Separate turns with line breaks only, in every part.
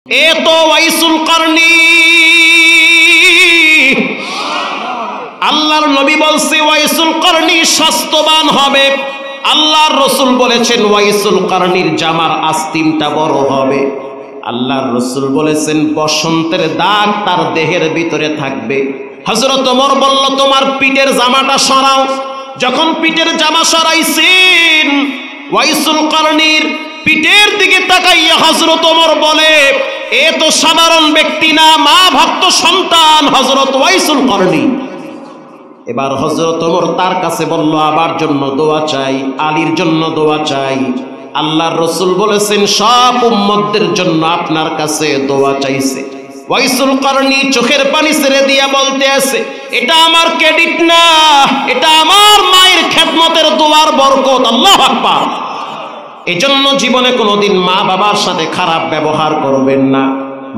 এ তো ওয়াইসুল কারনি। আল্লাহর নবী বলছে ওয়াইসুল কারনি স্বাস্থ্যবান হবে। আল্লাহর রাসূল বলেছেন ওয়াইসুল কারনির জামার আস্তিনটা বড় হবে। আল্লাহর রাসূল বলেছেন বসন্তের দাগ তার দেহের ভিতরে থাকবে। হযরত ওমর বলল তোমার পিঠের জামাটা সরাও। যখন পিঠের জামা সরাইছেন ওয়াইসুল কারনির পিঠের দিকে তাকাইয়া হযরত ওমর বলে এ তো সাধারণ ব্যক্তি না, মা ভক্ত সন্তান হযরত ওয়াইসুল কারনি। এবার হযরত ওমর তার কাছে বলল আবার জন্য দোয়া চাই, আলীর জন্য দোয়া চাই। আল্লাহর রাসূল বলেছেন সব উম্মতদের জন্য আপনার কাছে দোয়া চাইছে। ওয়াইসুল কারনি চোখের পানি ছেড়ে দিয়া বলতে আছে এটা আমার ক্রেডিট না, এটা আমার মায়ের খেদমতের দোয়ার বরকত। আল্লাহু আকবার। এজন্য জীবনে কোনোদিন মা বাবার সাথে খারাপ ব্যবহার করবেন না,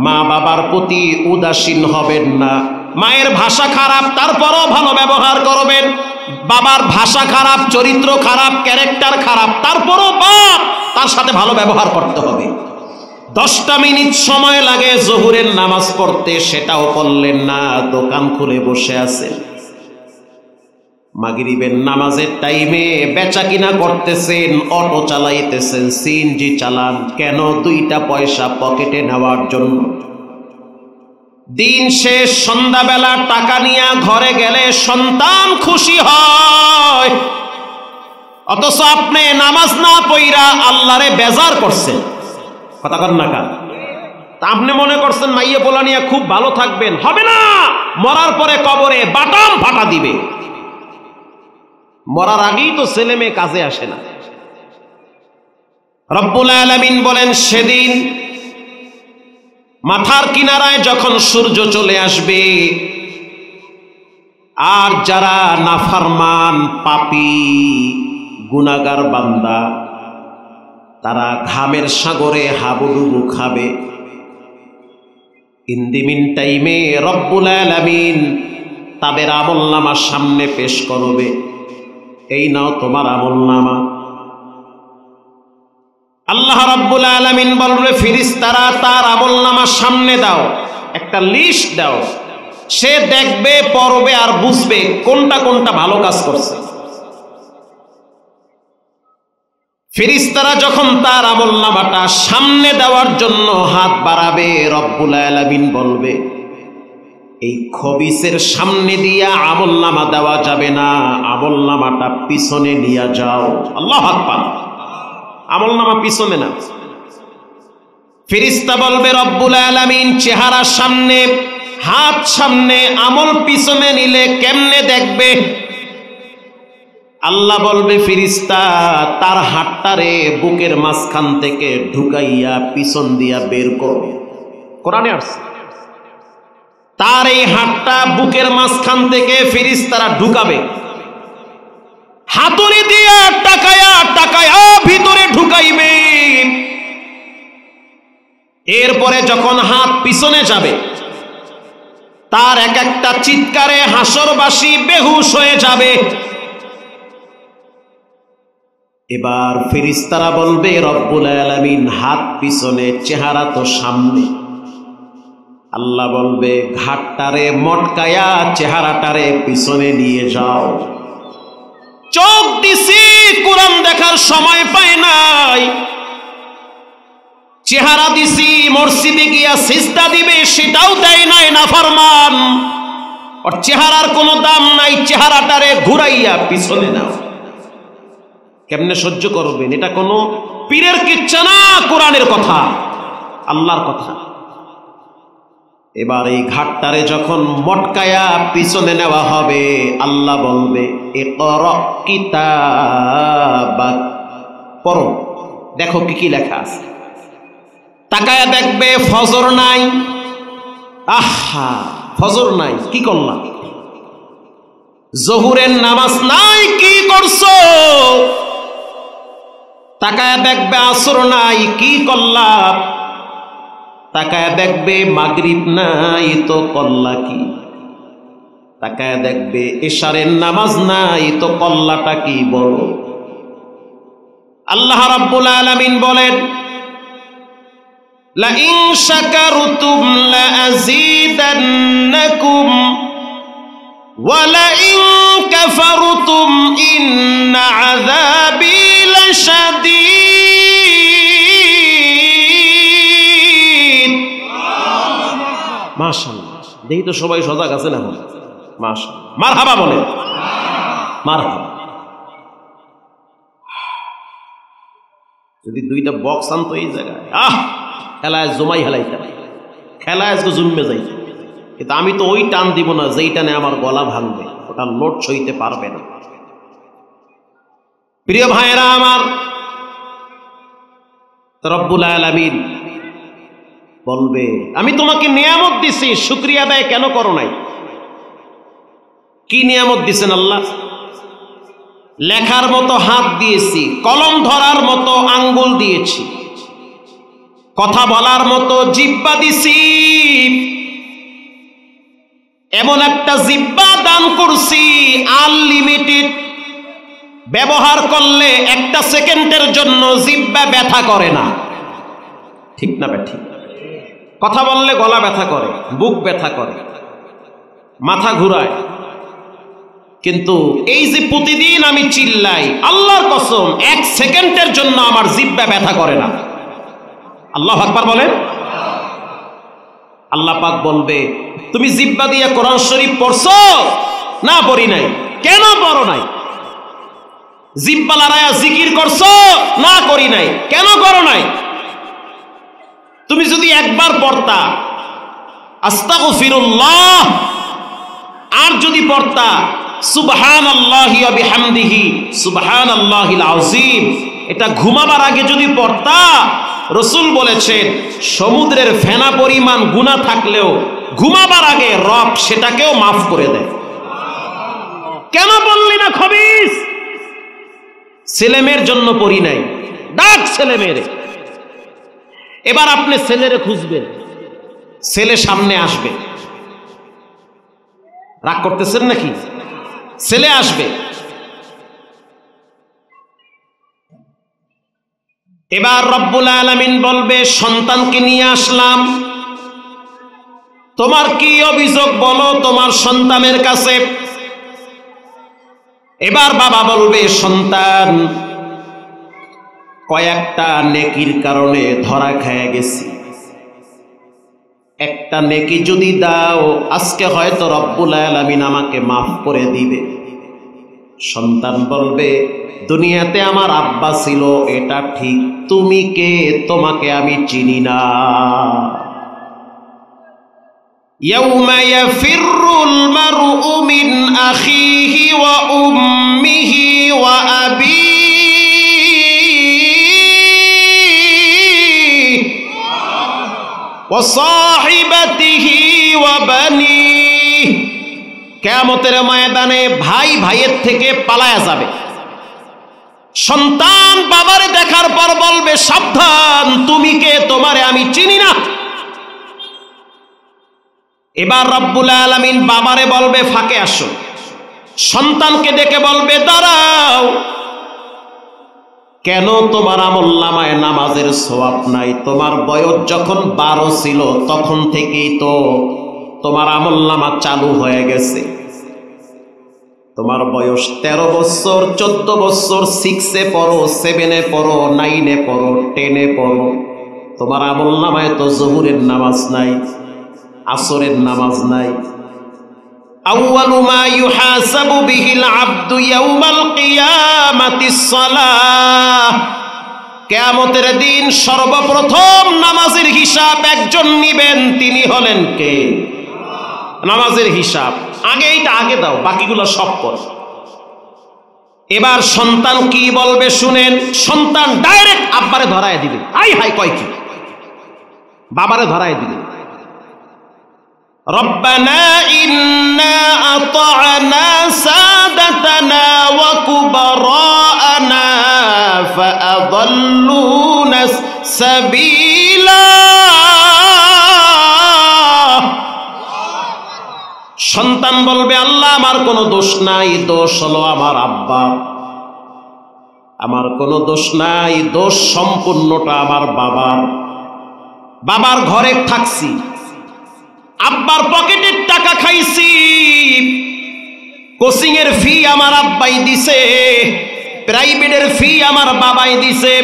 মা বাবার প্রতি উদাসীন হবেন না। মায়ের ভাষা খারাপ তারপরও ভালো ব্যবহার করবেন, বাবার ভাষা খারাপ, চরিত্র খারাপ, ক্যারেক্টার খারাপ, তারপরও বাপ তার সাথে ভালো ব্যবহার করতে হবে। 10টা মিনিট সময় লাগে জোহরের নামাজ পড়তে, সেটাও পড়লেন না, দোকান খুলে বসে আছেন। মাগরিবের নামাজের টাইমে বেচা কিনা করতেছেন, অটো চালাইতেছেন, সিএনজি চালান, কেন? 2টা পয়সা পকেটে নেওয়ার জন্য। দিন শেষ, সন্ধ্যাবেলা টাকা নিয়ে ঘরে গেলে সন্তান খুশি হয়, অথচ আপনি নামাজ না পড়া আল্লাহরে বেজার করছেন। কথা কন না কার? তা আপনি মনে করছেন মাইয়া পোলা নিয়ে খুব ভালো থাকবেন, হবে না। মরার পরে কবরে বাটাম ফাটা দিবে। মরার আগেই তো ছেলে মেয়ে কাজে আসে না। রব্বুল আলামিন বলেন সেদিন মাথার কিনারায় যখন সূর্য চলে আসবে আর যারা নাফরমান পাপী গুনাহগার বান্দা তারা ঘামের সাগরে হাবুডুবু খাবে। ইন দি মিন টাইমে রব্বুল আলামিন তাদের আমলনামা সামনে পেশ করবে, এই নাও তোমার আমলনামা। আল্লাহ রাব্বুল আলামিন বলবে ফেরেশতারা তার আমলনামা সামনে দাও, একটা লিস্ট দাও। সে দেখবে, পড়বে আর বুঝবে কোনটা কোনটা ভালো কাজ করছে। ফেরেশতারা যখন তার আমলনামাটা সামনে দেওয়ার জন্য হাত বাড়াবে, রব্বুল আলামিন বলবে এই খবিসের সামনে দিয়া আমলনামা দেওয়া যাবে না, আমলনামাটা পিছনে নিয়ে যাও। আল্লাহু আকবার। আমলনামা পিছনে না। ফেরেশতা বলবে রব্বুল আলামিন চেহারা সামনে, হাত সামনে, আমল পিছনে নিলে কেমনে দেখবে? আল্লাহ বলবে ফেরেশতা তার হাতটারে বুকের মাঝখান থেকে ঢুকাইয়া পিছন দিয়া বের করো। কোরআনে আসছে তার এই হাতটা বুকের মাঝখান থেকে ফেরেশতারা ঢুকাবে, হাতুড়ি দিয়া টাকায়া টাকায়া ভিতরে ঢুকাইবে। এরপরে যখন হাত পিছনে যাবে তার এক একটা চিৎকারে হাসরবাসী বেহুশ হয়ে যাবে। এবার ফেরেশতারা বলবে রব্বুল আলামিন হাত পিছনে, চেহারা তো সামনে। আল্লাহ বলবে ঘাটটারে মটকায়া চেহারাটারে পিছনে নিয়ে যাও। চোখ দিছি কোরআন দেখার সময় পায় নাই, চেহারা দিছি মসজিদে গিয়া সিজদা দিবে সেটাও দেয় নাই, নাফরমান। ওর চেহারার কোনো দাম নাই, চেহারাটারে ঘুরাইয়া পিছনে নাও। কেমনে সহ্য করবেন? এটা কোনো পীরের কিচ্ছা না, কোরআনের কথা, আল্লাহর কথা। এবার এই ঘাটটারে যখন মটকায়া পিছনে নেওয়া হবে আল্লাহ বলবে ইকরা কিতাবাক, পড়ো, দেখো কি কি লেখা আছে। তাকায়া দেখবে ফজর নাই। আহা, ফজর নাই, কি করলাম? জোহরের নামাজ নাই, কি করছো? তাকায়া দেখবে আসর নাই, কি করলাম? তাকায়া দেখবে মাগরিব নাই, তো করলা কি? তাকায়া দেখবে ইশারের নামাজ নাই, তো করলাটা কি বলো? আল্লাহ রাব্বুল আলামিন বলেন লাইন শাকারতুম লাযীদান্নাকুম ওয়া লাইন কাফারতুম ইন্না আযাবি লাশাদীদ। মাশাআল্লাহ, দেখি তো সবাই সজাগ আছে না? মাশাআল্লাহ, মারহাবা বলে, মারহাবা। যদি দুইটা বক্স আনতো এই জায়গায়, খেলায় জমাই হেলাইতে, খেলায় আজকে জমে যাই। কিন্তু আমি তো ওই টান দিব না যেই টানে আমার গলা ভাঙবে, ওটা লোড সইতে পারবে না। প্রিয় ভাইয়েরা আমার, রব্বুল আলামিন বলবে আমি তোমাকে নিয়ামত দিছি, শুকরিয়া আদায় কেন করো নাই? কি নিয়ামত দিছেন আল্লাহ? লেখার মতো হাত দিয়েছি, কলম ধরার মতো আঙ্গুল দিয়েছি, কথা বলার মতো জিহ্বা দিছি, এমন একটা জিহ্বা দান করছি আনলিমিটেড, ব্যবহার করলে একটা সেকেন্ডের জন্য জিহ্বা ব্যথা করে না। ঠিক না ঠিক? কথা বললে গলা ব্যথা করে, বুক ব্যথা করে, মাথা ঘুরায়, কিন্তু এই যে প্রতিদিন আমি চিল্লাই, আল্লাহর কসম এক সেকেন্ডের জন্য আমার জিহ্বা ব্যথা করে না। আল্লাহু আকবার বলেন। আল্লাহ পাক বলবে তুমি জিহ্বা দিয়ে কোরআন শরীফ পড়ছো না? পড়ি নাই। কেন পড়ো নাই? জিহ্বা লড়ায়া জিকির করছো না? করি নাই। কেন করো নাই? তুমি যদি একবার পড়তা আস্তাগফিরুল্লাহ, আর যদি পড়তা সুবহানাল্লাহি ওয়া বিহামদিহি সুবহানাল্লাহিল আযীম, এটা ঘুমাবার আগে যদি পড়তা, রাসূল বলেছেন সমুদ্রের ফেনা পরিমাণ গুনাহ থাকলেও ঘুমাবার আগে রব সেটাকেও মাফ করে দেয়। কেন বললি না খবিস? ছেলেমেয়ের জন্য পড়ি নাই, ডাক ছেলে মেয়েরে। এবার আপনি ছেলেরে খুঁজবেন, ছেলে সামনে আসবে, রাগ করতেছেন নাকি? ছেলে আসবে, এবার রব্বুল আলামিন বলবে সন্তানকে নিয়ে আসলাম, তোমার কি অভিযোগ বলো তোমার সন্তানের কাছে। এবার বাবা বলবে সন্তান কয়েকটা নেকির কারণে ধরা খেয়ে গেছি, একটা নেকি যদি দাও আজকে হয়তো রব্বুল আলামিন আমাকে মাফ করে দিবে। সন্তান বলবে দুনিয়াতে আমার আব্বা ছিল এটা ঠিক, তুমি কে? তোমাকে আমি চিনি না। ইয়াউমা ইয়াফিরুল মারউ মিন আখিহি ওয়া উম্মিহি ওয়া আবিহি ওয়া সাহিবাতিহি ওয়া বানিহি। কিয়ামতের ময়দানে ভাই ভাইয়ের থেকে পালায়া যাবে। সন্তান বাবারে দেখার পর বলবে সাবধান, তুমি কে? তোমারে আমি চিনি না। এবার রব্বুল আলামিন বাবারে বলবে ফাঁকে আসো, সন্তানকে ডেকে বলবে দাঁড়াও, কেন তোমার আমলনামায় নামাজের সওয়াব নাই? তোমার বয়স যখন 12 ছিল তখন থেকেই তো তোমার আমলনামা চালু হয়ে গেছে। তোমার বয়স 13 বছর, 14 বছর, 6-এ পড়ো, 7-এ পড়ো, 9-এ পড়ো, 10-এ পড়ো, তোমার আমলনামায় তো জোহরের নামাজ নাই, আসরের নামাজ নাই। আউয়ালু মা ইউহাসাবু বিহিল আবদু ইয়াউমাল কিয়ামাতিস সালাহ। কিয়ামতের দিন সর্বপ্রথম নামাজের হিসাব একজন নিবেন, তিনি হলেন কে? নামাজের হিসাব আগে, এইটা আগে দাও, বাকিগুলো সব পর। এবার সন্তান কি বলবে শুনেন, সন্তান ডাইরেক্ট আব্বারে ধরায় দিবে। আই হাই কয় কি? বাবারে ধরায় দিবে। রব্বানা ইন্না আতা'না সাদাতানা ওয়া কুবারা'না ফাআযাল্লুনা সাবিলা। সন্তান বলবে আল্লাহ আমার কোনো দোষ নাই, দোষ হলো আমার আব্বা, আমার কোনো দোষ নাই, দোষ সম্পূর্ণটা আমার বাবার। বাবার ঘরে থাকছি, আব্বার পকেটের টাকা খাইছি, কোচিং এর ফি আমার আব্বাই দিছে, প্রাইভেটের ফি আমার বাবাই দিছে,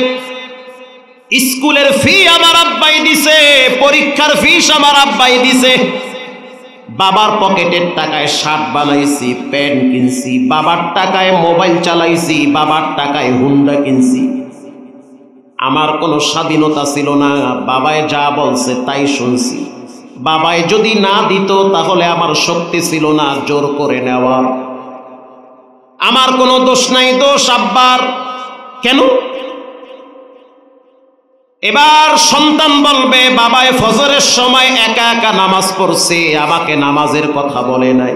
স্কুলের ফি আমার আব্বাই দিছে, পরীক্ষার ফিস আমার আব্বাই দিছে। বাবার পকেটের টাকায় শার্ট বানাইছি, প্যান্ট কিনছি, বাবার টাকায় মোবাইল চালাইছি, বাবার টাকায় হুন্ডা কিনছি। আমার কোনো স্বাধীনতা ছিল না, বাবায় যা বলছে তাই শুনছি। বাবায় যদি না দিত তাহলে আমার শক্তি ছিল না জোর করে নেওয়ার। আমার কোনো দোষ নাই, দোষ আব্বার। কেন? এবার সন্তান বলবে বাবায় ফজরের সময় একা একা নামাজ পড়ছে, আমাকে নামাজের কথা বলে নাই।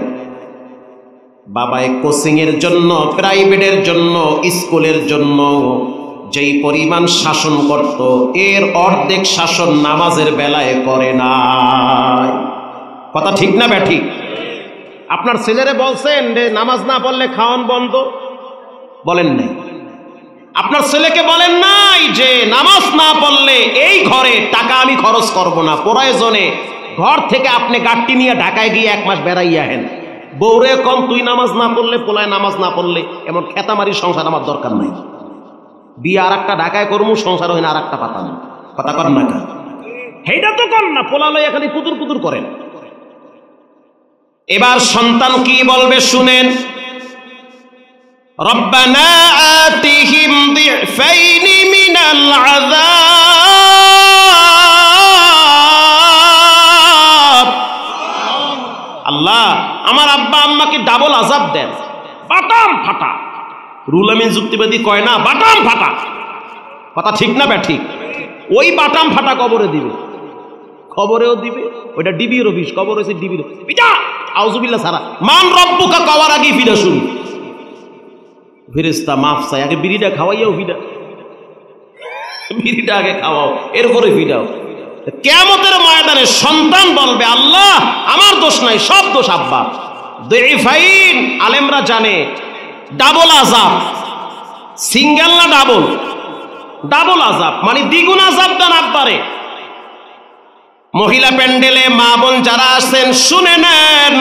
বাবায় কোচিং এর জন্য, প্রাইভেটের জন্য, স্কুলের জন্য যেই পরিমাণ শাসন করত, এর অর্ধেক শাসন নামাজের বেলায় করে নাই। কথা ঠিক না ব্যাঠিক? আপনার ছেলেরে বলছেন যে নামাজ না পড়লে খাওয়ান বন্ধ? বলেন নাই। আপনার ছেলেকে বলেন নাই যে নামাজ না পড়লে এই ঘরে টাকা আমি খরচ করব না, প্রয়োজনে ঘর থেকে আপনি গাড়ি নিয়ে ঢাকায় গিয়ে 1 মাস বেড়াইয়া হেন। বউরে কম তুই নামাজ না পড়লে, পোলায় নামাজ না পড়লে, এমন খেতামারি সংসার আমার দরকার নাই। বিয়ে আর একটা ঢাকায় করবো, সংসার হইনা আর একটা পাতাম। কথা কর না, সেইটা তো কর না, পোলালয় এখানে কুতুর কুতুর করেন। এবার সন্তান কি বলবে শুনেন, রব্বানা আতিহিম দিফাইনি মিনাল আযাব। আল্লাহ আমার আব্বা আম্মাকে ডাবল আযাব দেন, বাটাম ফাটা। রুল আমিন যুক্তিবাদী কয় না বাটাম ফাটা। কথা ঠিক না ব্যাঠিক? ওই বাটাম ফাটা কবরে দিবে, খবরেও দিবে, ওইটা ডিবির অফিস, কবর হয়েছে ডিবির। পিতা আউযুবিল্লাহ সারা মান রব্বুকা কওয়ার আগে ফিরা শুনি, ফেরেশতা মাফ চাই, আগে বিড়িটা খাওয়াইয়াও ফিডা, বিড়িটা আগে খাওয়াও, এরপরে ফিডাও। কিয়ামতের ময়দানে সন্তান বলবে আল্লাহ আমার দোষ নাই, সব দোষ আব্বা। দিফাইন আলেমরা জানে ডাবল আযাব, সিঙ্গেল না ডাবল। ডাবল আযাব মানে দ্বিগুণ আযাব দেন আব্বারে। মহিলা প্যান্ডেলে মা বোন যারা আছেন শুনে নেন,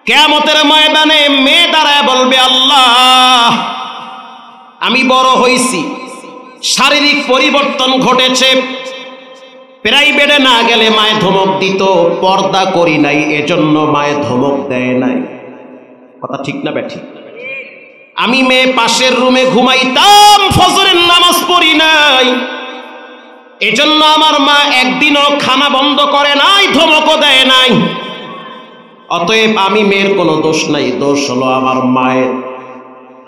কিয়ামতের ময়দানে মেয়ে দাঁড়ায় বলবে আল্লাহ আমি বড় হইছি, শারীরিক পরিবর্তন ঘটেছে, প্রাইভেটে না গেলে মায়ে ধমক দিত, পর্দা করি নাই এজন্য মায়ে ধমক দেয় নাই। কথা ঠিক না ব্যাঠিক? আমি মেয়ে পাশের রুমে ঘুমাইতাম, ফজরের নামাজ পড়ি নাই, এজন্য আমার মা একদিনও খানা বন্ধ করে নাই, ধমকও দেয় নাই। অতএব আমি মেয়ের কোনো দোষ নাই, দোষ হলো আমার মায়ের।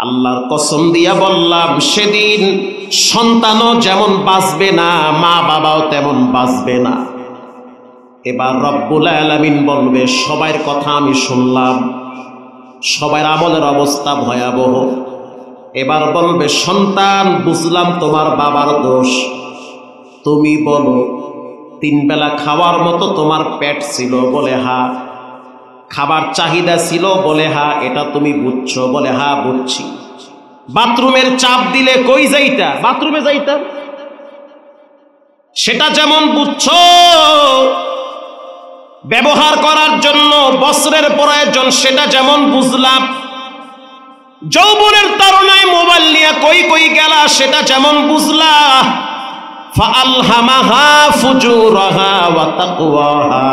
আল্লাহর কসম দিয়া বললাম সেদিন সন্তানও যেমন বাঁচবে না, মা বাবাও তেমন বাঁচবে না। এবার রব্বুল আলামিন বলবে সবার কথা আমি শুনলাম, সবার আমলের অবস্থা ভয়াবহ। এবার বলবে সন্তান বুঝলাম তোমার বাবার দোষ, তুমি বলো 3 বেলা খাওয়ার মতো তোমার পেট ছিল? বলে হ্যাঁ। খাবার চাহিদা ছিল? বলে হ্যাঁ। এটা তুমি বুঝছো? বলে হ্যাঁ বুঝছি। বাথরুমের চাপ দিলে কই যাইতা? বাথরুমে যাইতা, সেটা যেমন বুঝছো। ব্যবহার করার জন্য বস্ত্রের প্রয়োজন, সেটা যেমন বুঝলাম। যৌবনের তাড়নায় মোবাইল নিয়ে কই কই গেলা, সেটা যেমন বুঝলা। ফাআলহামাহা ফুজুরাহা ওয়া তাকওয়াহা,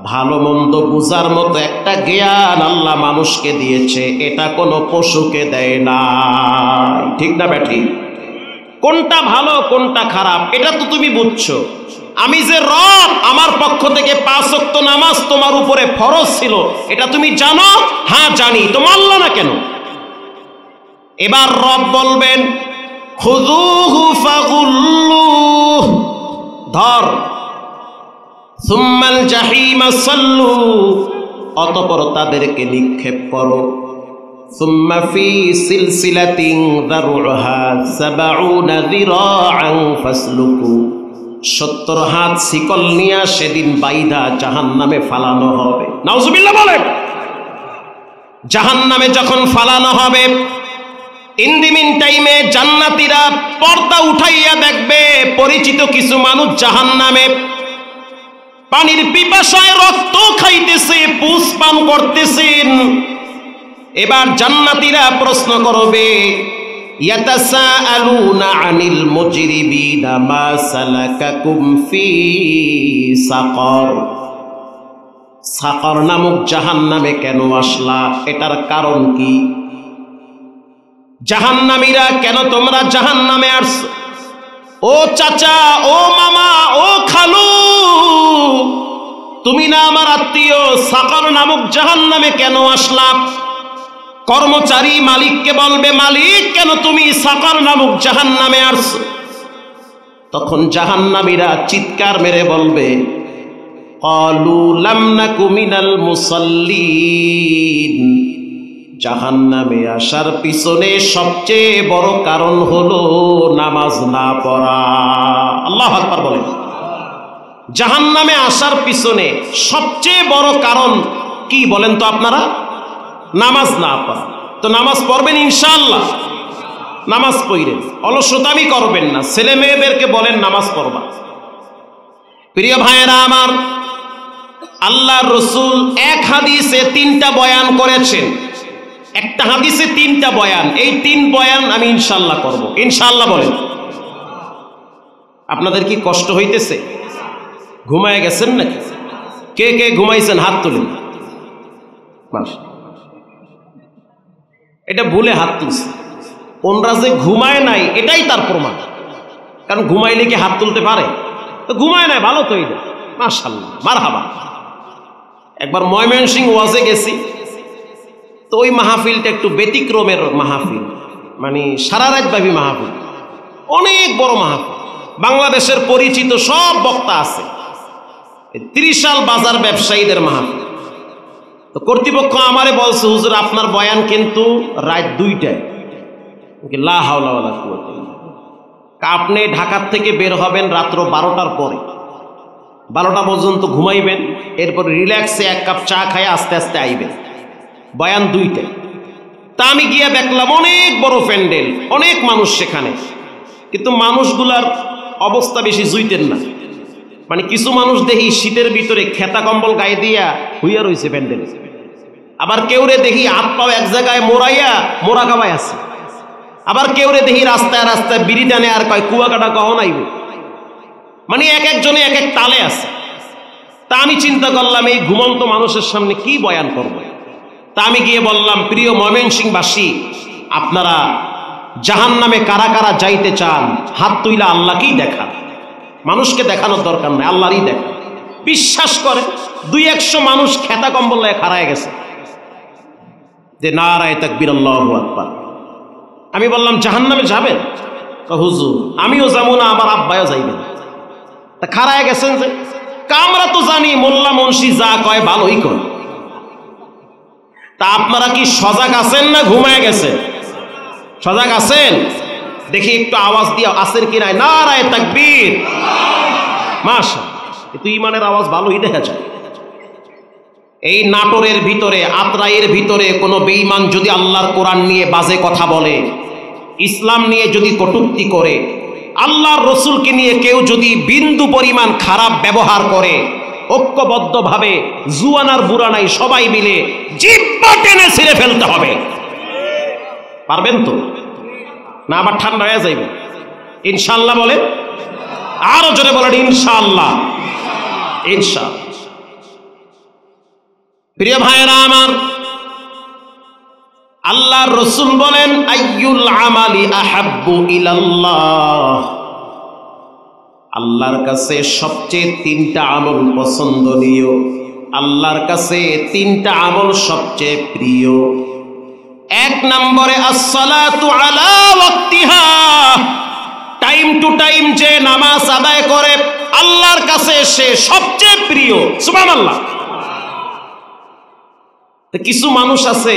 ভালো মন্দ বুঝার মতো একটা জ্ঞান আল্লাহ মানুষকে দিয়েছে, এটা কোনো পশুকে দেয় না। ঠিক না ব্যাঠি? কোনটা ভালো কোনটা খারাপ এটা তো তুমি বুঝছো। আমি যে রব, আমার পক্ষ থেকে 5 ওয়াক্ত নামাজ তোমার উপরে ফরজ ছিল, এটা তুমি জানো? হ্যাঁ জানি। তো মানলা না কেন? এবার রব বলবেন খুযুহু ফাগুল্লুহ, ধর, সুম্মাল জাহিমা সাল্লু, অতঃপর তাদেরকে নিক্ষেপ করো। সুম্মা ফি সিলসিলাতিন যারউহা ৭০ যিরাআন ফাসলুকু, ৭০ হাত শিকল নিয়ে সেদিন বাইধা জাহান্নামে ফালানো হবে। নাউজুবিল্লাহ বলেন। জাহান্নামে যখন ফালানো হবে ইন দি মিন টাইমে জান্নাতীরা পর্দা উঠাইয়া দেখবে পরিচিত কিছু মানুষ জাহান্নামে পানির পিপাসায় রক্ত খাইতেছে, পুষ পান করতেছেন। এবার জান্নাতীরা প্রশ্ন করবে, ইয়াতাসাআলুনা আনিল মুজরিমিনা মা সালাকাকুম ফি সাকর। সাকর নামক জাহান্নামে কেন আসলা, এটার কারণ কি? জাহান্নামীরা কেন তোমরা জাহান্নামে আসছো? ও চাচা, ও মামা, ও খালু, তুমি না আমার আত্মীয়, সাকর নামক জাহান্নামে কেন আসলা? কর্মচারী মালিককে বলবে, মালিক কেন তুমি সাকর নামক জাহান্নামে আসছো? তখন জাহান্নামীরা চিৎকার মেরে বলবে, ক্বালু লাম নাকু মিনাল মুসাল্লিন। জাহান্নামে আসার পিছনে সবচেয়ে বড় কারণ হলো নামাজ না পড়া। আল্লাহু আকবার বলেন। জাহান্নামে আসার পিছনে সবচেয়ে বড় কারণ কি বলেন তো আপনারা? নামাজ না পড়া। তো নামাজ পড়বেন ইনশাআল্লাহ, নামাজ পড়েন, অলসতামি করবেন না। ছেলে মেয়েদেরকে বলেন নামাজ পড়বা। প্রিয় ভাইয়েরা আমার, আল্লাহর রাসূল এক হাদিসে 3টা বয়ান করেছেন। একটা হাদিসে 3টা বয়ান, এই 3 বয়ান আমি ইনশাআল্লাহ করব। ইনশাআল্লাহ বলেন। আপনাদের কি কষ্ট হইতেছে? ঘুমায় গেছেন নাকি? কে কে ঘুমাইছেন হাত তুলেন। এটা ভুলে হাত তুলছে। ওনরা যে ঘুমায় নাই এটাই তার প্রমাণ। কারণ ঘুমাইলে কি হাত তুলতে পারে? তো ঘুমায় নাই, ভালো তো এটা, মাশাআল্লাহ, মারহাবা। একবার ময়মনসিংহ ওয়াজে গেছি, তো ওই মাহফিলটা একটু ব্যতিক্রমের মাহফিল, মানে সারা রাতব্যাপী মাহফিল, অনেক বড় মাহফিল, বাংলাদেশের পরিচিত সব বক্তা আছে, ত্রিশাল বাজার ব্যবসায়ীদের মাহফিল। তো কর্তৃপক্ষ আমারে বলছে, হুজুর আপনার বয়ান কিন্তু রাত 2টায়। লা হাওলা ওয়ালা কুওয়াতা ইল্লা বিল্লাহ। আপনি ঢাকার থেকে বের হবেন রাত্র 12টার পরে, 12টা পর্যন্ত ঘুমাইবেন, এরপর রিল্যাক্সে 1 কাপ চা খায় আস্তে আস্তে আইবেন, বয়ান 2টায়। তা আমি গিয়ে দেখলাম অনেক বড় প্যান্ডেল, অনেক মানুষ সেখানে, কিন্তু মানুষগুলার অবস্থা বেশি জুইতেন না। মানে কিছু মানুষ দেখি শীতের ভিতরে খেতা কম্বল গায়ে দিয়া হইয়া রয়েছে প্যান্ডেলে, আবার কেউরে দেখি হাত পাও এক জায়গায় মোড়াইয়া মোড়া কাবায় আছে, আবার কেউরে দেখি রাস্তায় রাস্তায় বিড়ি টানে আর কয় কুয়াকাটা কখন আইব। মানে এক একজনে এক এক তালে আছে। তা আমি চিন্তা করলাম এই ঘুমন্ত মানুষের সামনে কি বয়ান করব। তা আমি গিয়ে বললাম, প্রিয় ময়মনসিংহবাসী, আপনারা জাহান্নামে কারা কারা যাইতে চান হাত তুইলা আল্লাহকেই দেখান, মানুষকে দেখানোর দরকার নাই, আল্লাহরই দেখা। বিশ্বাস করে 200 মানুষ খেতা কম্বল লাগে খাড়ায় গেছে যে নারায়ে তাকবীর আল্লাহু আকবার। আমি বললাম জাহান্নামে যাবেন? হুজুর আমিও যাবো না, আমার আব্বাও যাইবেন। তা খাড়ায় গেছেন যে? আমরা তো জানি মোল্লা মুন্সি যা কয় ভালোই কয়। তা আপনারা কি সজাগ আছেন না ঘুমায় গেছেন? সজাগ আছেন? দেখি একটু আওয়াজ দিয়ে আসেন কি নাই। নারায়ে তাকবীর। মাশাআল্লাহ, তুই ইমানের আওয়াজ ভালোই দেখা যায়। এই নাটোরের ভিতরে, আত্রাইয়ের ভিতরে কোনো বেঈমান যদি আল্লাহর কোরআন নিয়ে বাজে কথা বলে, ইসলাম নিয়ে যদি কটূক্তি করে, আল্লাহর রসুলকে নিয়ে কেউ যদি বিন্দু পরিমাণ খারাপ ব্যবহার করে, ঐক্যবদ্ধভাবে জুয়ানার বুড়া নাই সবাই মিলে জিহ্বা টেনে ছিঁড়ে ফেলতে হবে। পারবেন তো? না আবার ঠান্ডা হয়ে যাইবে? ইনশাআল্লাহ বলেন, আরো জোরে বলেন ইনশাআল্লাহ। ইনশাআল্লাহ। প্রিয় ভাইরা আমার, আল্লাহর রাসূল বলেন, আইয়ুল আমালি আহাব্বু ইলাল্লাহ। আল্লাহর কাছে সবচেয়ে 3টা আমল পছন্দনীয়, আল্লাহর কাছে 3টা আমল সবচেয়ে প্রিয়। 1 নম্বরে আসসালাতু আলা ওয়াক্তিহা, টাইম টু টাইম যে নামাজ আদায় করে আল্লাহর কাছে সে সবচেয়ে প্রিয়। সুবহানাল্লাহ। কিছু মানুষ আছে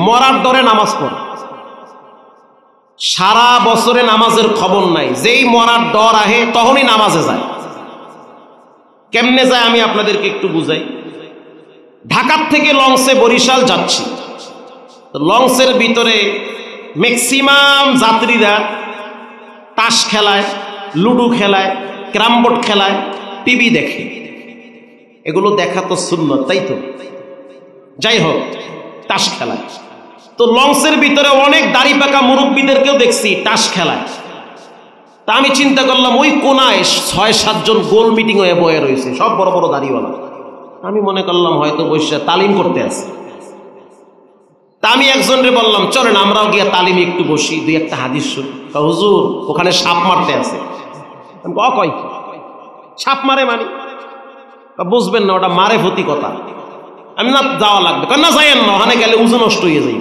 মরার ডরে নামাজ পড়ে, সারা বছরে নামাজের খবর নাই, যেই মরার ডর আহে তখনই নামাজে যায়। কেমনে যায় আমি আপনাদেরকে একটু বুঝাই। ঢাকার থেকে লঞ্চে বরিশাল যাচ্ছি, লঞ্চের ভিতরে ম্যাক্সিমাম যাত্রীরা তাস খেলায়, লুডো খেলায়, ক্যারাম বোর্ড খেলায়, টিভি দেখে। এগুলো দেখা তো সুন্নত, তাই তো? যাই হোক, তাস খেলায় তো লঞ্চের ভিতরে অনেক দাড়ি পাকা মুরব্বীদেরকেও দেখছি তাস খেলায়। তা আমি চিন্তা করলাম ওই কোনায় 6-7 জন গোল মিটিং হয়ে বয়ে রয়েছে, সব বড় বড় দাড়িওয়ালা। আমি মনে করলাম হয়তো বসে তালিম করতে আছে। তা আমি একজনরে বললাম, চলেন আমরাও গিয়া তালিমে একটু বসি, দুই একটা হাদিস শুনি। হুজুর ওখানে সাপ মারতে আছে। কয় কি সাপ মারে মানে? বুঝবেন না, ওটা মারে ভতি কথা। আমি না যাওয়া লাগবে, না যাইয়েন না, ওখানে গেলে উজু নষ্ট হয়ে যাই।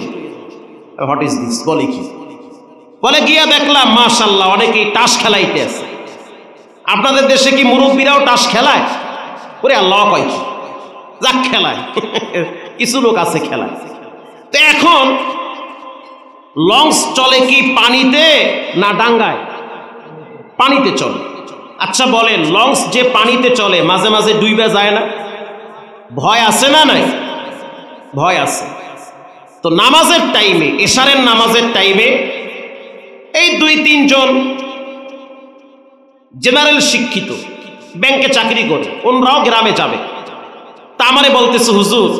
What is this? বলে কি? বলে গিয়া দেখলাম মাশাআল্লাহ অনেকেই তাস খেলাইতে আছে। আপনাদের দেশে কি মুরব্বীরাও তাস খেলায়? ওরে আল্লাহ, কয় কি যাক খেলায়, কিছু লোক আছে খেলায়। তো এখন লঞ্চ চলে কি পানিতে না ডাঙ্গায়? পানিতে চলে। আচ্ছা বলেন, লঞ্চ যে পানিতে চলে মাঝে মাঝে ডুইবা যায় না? ভয় আছে না নাই? ভয় আছে। তো নামাজের টাইমে, এশারের নামাজের টাইমে এই 2-3 জন জেনারেল শিক্ষিত, ব্যাংকে চাকরি করে, ওনরাও গ্রামে যাবে। তা আমারে বলতেছে, হুজুর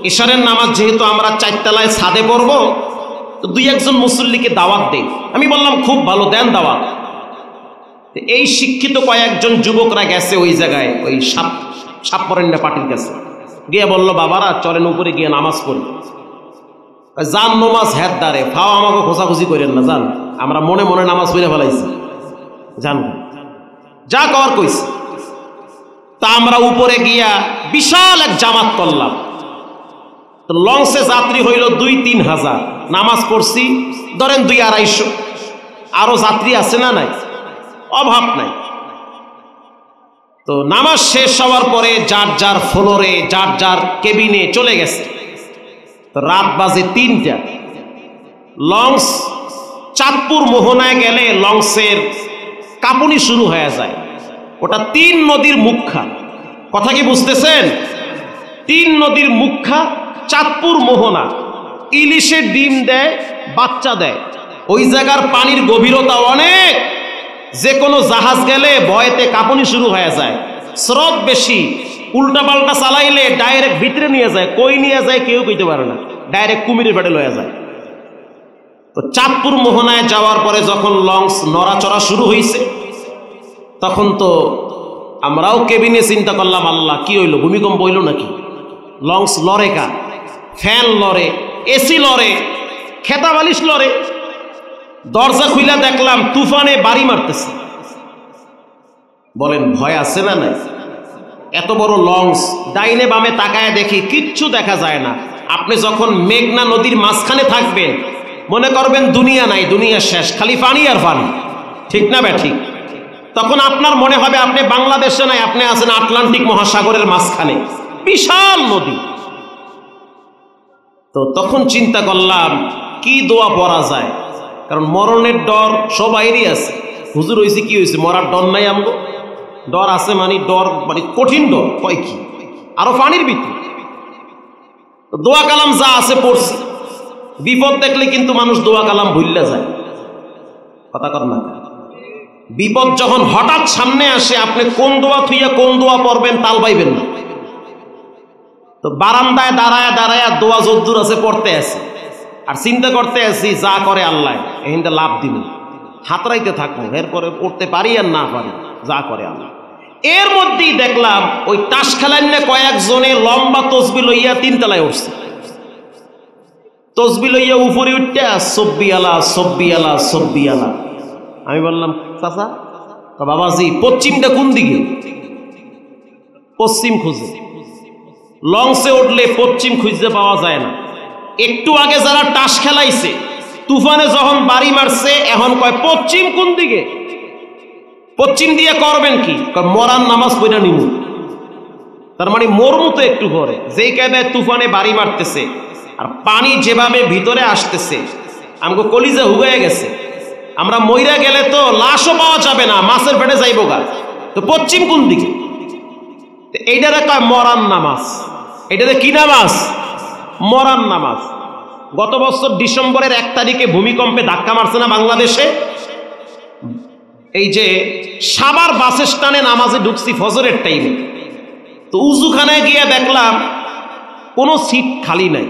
এশারের নামাজ যেহেতু আমরা 4 তলায় ছাদে পড়বো, তো 2-1 জন মুসল্লিকে দাওয়াত দেই। আমি বললাম খুব ভালো, দেন দাওয়াত। এই শিক্ষিত কয়েকজন যুবকরা গেছে ওই জায়গায়, ওই সাপমরান্না পার্টির কাছে গিয়ে বললো, বাবারা চলেন উপরে গিয়ে নামাজ পড়ি। যান নমাজ হেদ দাঁড়ে, ফাও আমাকে খোঁজাখুঁজি করেন না, যান, আমরা মনে মনে নামাজ পড়ে ফেলাইছি, জান যা কর কইছে। তা আমরা উপরে গিয়া বিশাল এক জামাত করলাম। তো লঞ্চে যাত্রী হইল 2-3 হাজার, নামাজ পড়ছি ধরেন 200-250। আরো যাত্রী আছে না নাই? অভাব নাই। তো নামাজ শেষ হওয়ার পরে যার যার ফ্লোরে, যার যার কেবিনে চলে গেছে। তো রাত বাজে 3টা। লঞ্চ চাঁদপুর মোহনায় গেলে লঞ্চের কাঁপুনি শুরু হয়ে যায়। ওটা 3 নদীর মুখা, কথা কি বুঝতেছেন? 3 নদীর মুখা, চাঁদপুর মোহনা। ইলিশের ডিম দেয়, বাচ্চা দেয়। ওই জায়গার পানির গভীরতা অনেক, যে কোনো জাহাজ গেলে ভয়েতে কাঁপুনি শুরু হয়ে যায়। স্রোত বেশি, উল্টা পাল্টা চালাইলে ডাইরেক্ট ভিতরে নিয়ে যায়, কই নিয়ে যায় কেউ কইতে পারে না, ডাইরেক্ট কুমিরের পেটে লয়ে যায়। তো চাঁদপুর মোহনায় যাওয়ার পরে যখন লঞ্চ নড়াচড়া শুরু হয়েছে, তখন তো আমরাও কেবিনে চিন্তা করলাম, আল্লাহ কি হইল, ভূমিকম্প হইল নাকি? লঞ্চ লড়ে কা, ফ্যান লড়ে, এসি লড়ে, খেতা বালিশ লড়ে। দরজা খুইলা দেখলাম তুফানে বাড়ি মারতেছে। বলেন ভয় আছে না নাই? এত বড় লঞ্চ, ডাইনে বামে তাকায় দেখি কিচ্ছু দেখা যায় না। আপনি যখন মেঘনা নদীর মাঝখানে থাকবেন মনে করবেন দুনিয়া নাই, দুনিয়া শেষ, খালি পানি আর পানি, ঠিক না বে ঠিক? তখন আপনার মনে হবে আপনি বাংলাদেশে নাই, আপনি আছেন আটলান্টিক মহাসাগরের মাঝখানে, বিশাল নদী। তো তখন চিন্তা করলাম কি দোয়া পড়া যায়, কারণ মরণের ডর সবাইরই আছে। হুজুর হয়েছে কি হয়েছে, মরার ডর নাই আমগো? ডর আছে মানে ডর মানে কঠিন ডর, কয় কি আরো পানির ভিতর। দোয়া কালাম যা আছে পড়ছি। বিপদ দেখলে কিন্তু মানুষ দোয়া কালাম ভুললে যায়, কথা কর না? বিপদ যখন হঠাৎ সামনে আসে আপনি কোন দোয়া থুইয়া কোন দোয়া পড়বেন তাল পাইবেন না। তো বারান্দায় দাঁড়ায় দাঁড়ায় দোয়া যদ্দুর আছে পড়তে আছে, আর চিন্তা করতে আছি যা করে আল্লাহ এখানটা লাভ দিন, হাতরাইতে থাকবো, এরপরে পড়তে পারি আর না পারি, যা করে আল্লাহ। এর মধ্যেই দেখলাম ওই তাস খেলার না কয়েকজনে লম্বা তসবি লইয়া 3 তলায় উঠছে। তসবি লইয়া উপরে উঠতে সব্বি আলা সব্বি আলা সব্বি আলা। আমি বললাম চাচা, বাবাজি পশ্চিমটা কোন দিকে? পশ্চিম খুঁজে। লঞ্চে উঠলে পশ্চিম খুঁজতে পাওয়া যায় না। একটু আগে যারা তাস খেলাইছে তুফানে যখন বাড়ি মারছে, এখন কয় পশ্চিম কোন দিকে? পশ্চিম দিয়ে করবেন কি? মরার নামাজ পড়া নিমু। তার মানে মরমু তো একটু পরে, যেই কায়দায় তুফানে বাড়ি মারতেছে আর পানি যেভাবে ভিতরে আসতেছে, আমাকে কলিজা হুগায় গেছে। আমরা মইরা গেলে তো লাশও পাওয়া যাবে না, মাছের পেটে যাইব গা। তো পশ্চিম কোন দিকে? এইটারে কয় মরার নামাজ। এটাতে কি নামাজ? মরার নামাজ। গত বছর ডিসেম্বরের 1 তারিখে ভূমিকম্পে ধাক্কা মারছে না বাংলাদেশে? এই যে সাভার বাস স্ট্যান্ডে নামাজে ঢুকছি ফজরের টাইমে, তো উজুখানায় গিয়ে দেখলাম কোনো সিট খালি নাই।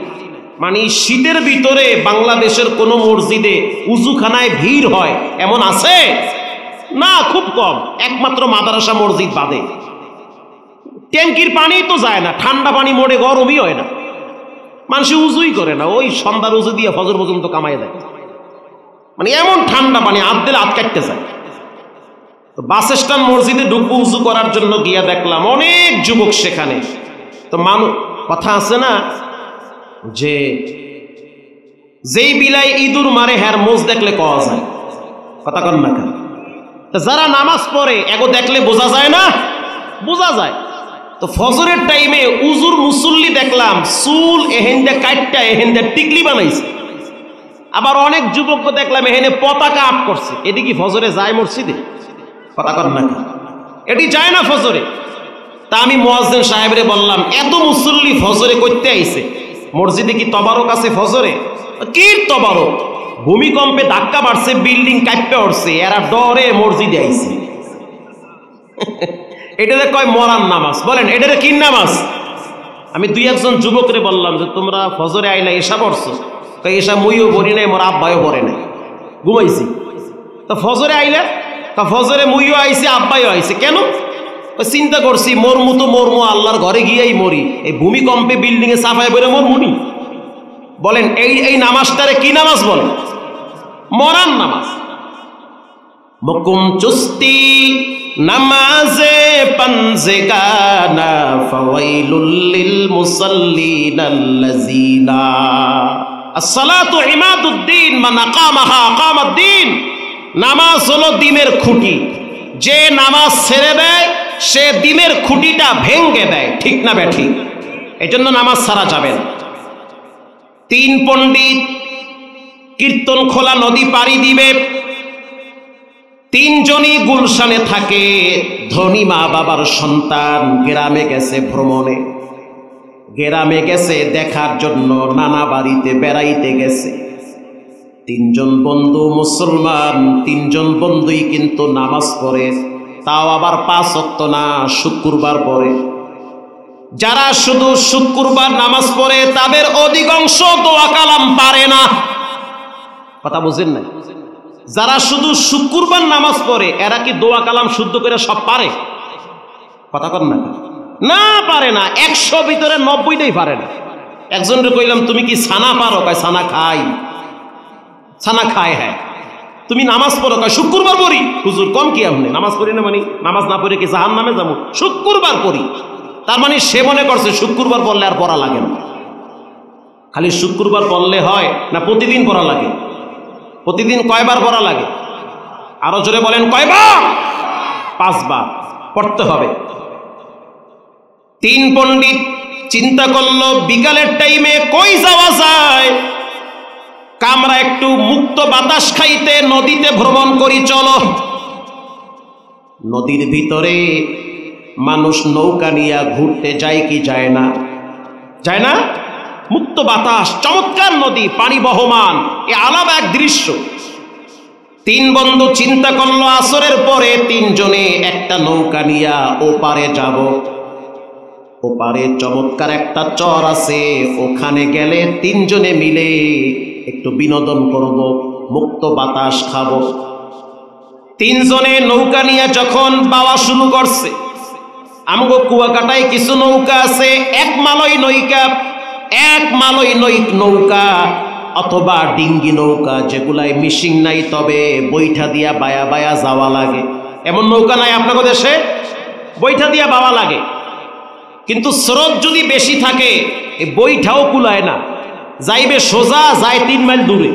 মানে শীতের ভিতরে বাংলাদেশের কোনো মসজিদে উজুখানায় ভিড় হয় এমন আছে না? খুব কম, একমাত্র মাদ্রাসা মসজিদ বাদে। ট্যাঙ্কির পানি তো যায় না, ঠান্ডা পানি মোড়ে গরমই হয় না, মানুষ উজুই করে না, ওই সন্ধ্যার উজু দিয়ে ফজর পর্যন্ত কামাই দেয়। মানে এমন ঠান্ডা পানি হাত দিলে হাত কাটতে যায়। তো বাস স্ট্যান্ড মসজিদে ঢুকবো উজু করার জন্য গিয়া দেখলাম অনেক যুবক সেখানে। তো মানুষ, কথা আছে না যে যেই বিলাই ইঁদুর মারে হ্যার মোজ দেখলে কওয়া যায়, কথা কন না কেন? যারা নামাজ পড়ে এগো দেখলে বোঝা যায় না? বোঝা যায়। তো ফজরের টাইমে উজুর মুসল্লি দেখলাম চুল এহেন্দা কাটটা এহেন্দা টিকলি বানাইছে। আবার অনেক যুবক দেখলাম এখানে পতাকা আপ করছে। এটি কি ফজরে যায় মসজিদে? কথা কন না কেন? এটি যায় না ফজরে। তা আমি মুয়াজ্জিন সাহেবরে বললাম, এত মুসল্লি ফজরে করতে আইছে, মসজিদে কি তবারক আছে ফজরে? কি তবারক? ভূমিকম্পে ধাক্কা মারছে, বিল্ডিং কাঁপতে উঠছে, এরা ডরে মসজিদে আইছে। এটারে কয় মরার নামাজ। বলেন এটারে কি নামাজ? আমি 2-1 যুবকরে বললাম যে তোমরা ফজরে আইলা এসা পড়ছো? এসা মুইও পড়ি নাই, মোর আব্বাইও পড়ে নাই, ঘুমাইছি। তো ফজরে আইলে? ফজরে মুইও আইছি, আব্বাইও আইছে। কেন? চিন্তা করছি মরমু তো মরমু, আল্লাহর ঘরে গিয়েই মরি, এই ভূমিকম্পে বিল্ডিং এ চাপায় বেরো মরমুনি। বলেন এই নামাজটারে কি নামাজ বলে? মরার নামাজ। মকুম চুস্তি নামাজে পানজেগানা ফাওয়াইলুল লিল মুসাল্লিনাল্লাযিনা আসসালাতু ইমাদুদ্দিন মান আকামাহা আকামাদ্দিন। নামাজ হলো দ্বীনের খুঁটি, যে নামাজ ছেড়ে দেয় সে দ্বীনের খুঁটিটা ভেঙ্গে দেয়। ঠিক না বেঠিক? এজন্য নামাজ ছাড়া যাবে না। 3 পণ্ডিত কীর্তন খোলা নদী পাড়ি দিবে। 3 জনই গুলশানে থাকে, ধনী মা বাবার সন্তান। গ্রামে গেছে ভ্রমণে, গ্রামে গেছে দেখার জন্য, নানা বাড়িতে বেড়াইতে গেছে। 3 জন বন্ধু মুসলমান, 3 জন বন্ধুই কিন্তু নামাজ পড়ে, তাও আবার 5 ওয়াক্ত না, শুক্রবার পড়ে। যারা শুধু শুক্রবার নামাজ পড়ে তাদের অধিকাংশ দোয়া কালাম পারে না। কথা বুঝেন না? যারা শুধু শুক্রবার নামাজ পড়ে এরা কি দোয়া কালাম শুদ্ধ করে সব পারে? কথা কন না? না, পারে না। 100 ভিতরে 90টাই পারে না। একজনকে কইলাম তুমি কি ছানা পারো? কয় ছানা খাই। ছানা খায়? হ্যাঁ। তুমি নামাজ পড়ো? কয় শুক্রবার পড়ি। হুজুর কম কি আপনি? নামাজ পড়ি না মানে নামাজ না পড়ে কি জাহান্নামে যাবো? শুক্রবার পড়ি। তার মানে সে মনে করছে শুক্রবার পড়লে আর পড়া লাগে না। খালি শুক্রবার পড়লে হয় না প্রতিদিন পড়া লাগে? প্রতিদিন কয়বার পড়া লাগে? আরো জোরে বলেন কয়বার? 5 বার পড়তে হবে। 3 পণ্ডিত চিন্তা করলো বিকালের টাইমে কই যাওয়া যায়, আমরা একটু মুক্ত বাতাস খাইতে নদীতে ভ্রমণ করি, চলো। নদীর ভিতরে মানুষ নৌকা নিয়ে ঘুরতে যায় কি যায় না? যায় না? মুক্ত বাতাস, চমৎকার নদী, পানি বহমান, এ আলাদা এক দৃশ্য। 3 বন্ধু চিন্তা করলো আসরের পরে 3 জনে একটা নৌকা নিয়ে ওপারে যাব। ওপারে চমৎকার একটা চর আছে, ওখানে গেলে 3 জনে মিলে একটু বিনোদন করব, মুক্ত বাতাস খাবো। 3 জনে নৌকা নিয়ে যখন বাওয়া শুরু করছে, আমগো কুয়াকাটায় কিছু নৌকা আছে, 1 মালই নৌকা, 1 মালই নৌকা অথবা ডিঙ্গি নৌকা, যেগুলাই মিশিং নাই, তবে বৈঠা দিয়া বায়া বায়া যাওয়া লাগে। এমন নৌকা নাই আপনাদের দেশে? বৈঠা দিয়া বাওয়া লাগে, কিন্তু স্রোত যদি বেশি থাকে এই বৈঠাও কুলায় না, যাইবে সোজা, যায় 3 মাইল দূরে।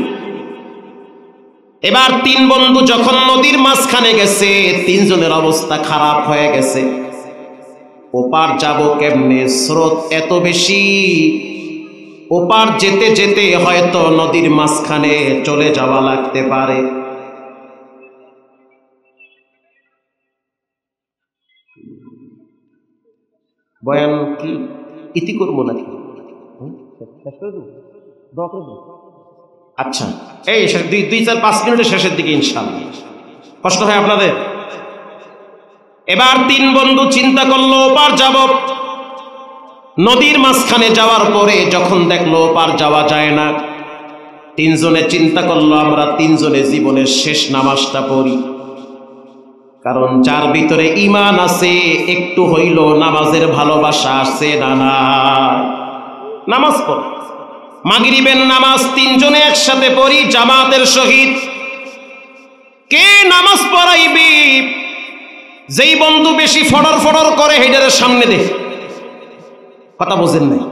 এবার 3 বন্ধু যখন নদীর মাঝখানে গেছে, 3 জনের অবস্থা খারাপ হয়ে গেছে। ওপার যাব কেমনে? স্রোত এত বেশি, ওপার যেতে যেতে হয়তো নদীর মাঝখানে চলে যাওয়া লাগতে পারে। বয়ান কি ইতি করবো নাকি? আচ্ছা, এই 2-4-5 মিনিটের শেষের দিকে ইনশাআল্লাহ। কষ্ট হয় আপনাদের? এবার 3 বন্ধু চিন্তা করলো ওপার যাব। নদীর মাঝখানে যাওয়ার পরে যখন দেখলো ওপার যাওয়া যায় না, 3 জনে চিন্তা করলো আমরা 3 জনে জীবনের শেষ নামাজটা পড়ি। কারণ যার ভিতরে ঈমান আছে, একটু হইল নামাজের ভালোবাসা আছে না না, নামাজ পড়। মাগরিবের নামাজ 3 জনে একসাথে পড়ি জামাতের সহিত। কে নামাজ পড়াইবি? যেই বন্ধু বেশি ফড়র ফড়র করে হেডারের সামনে দে। কথা বোঝেন নাই?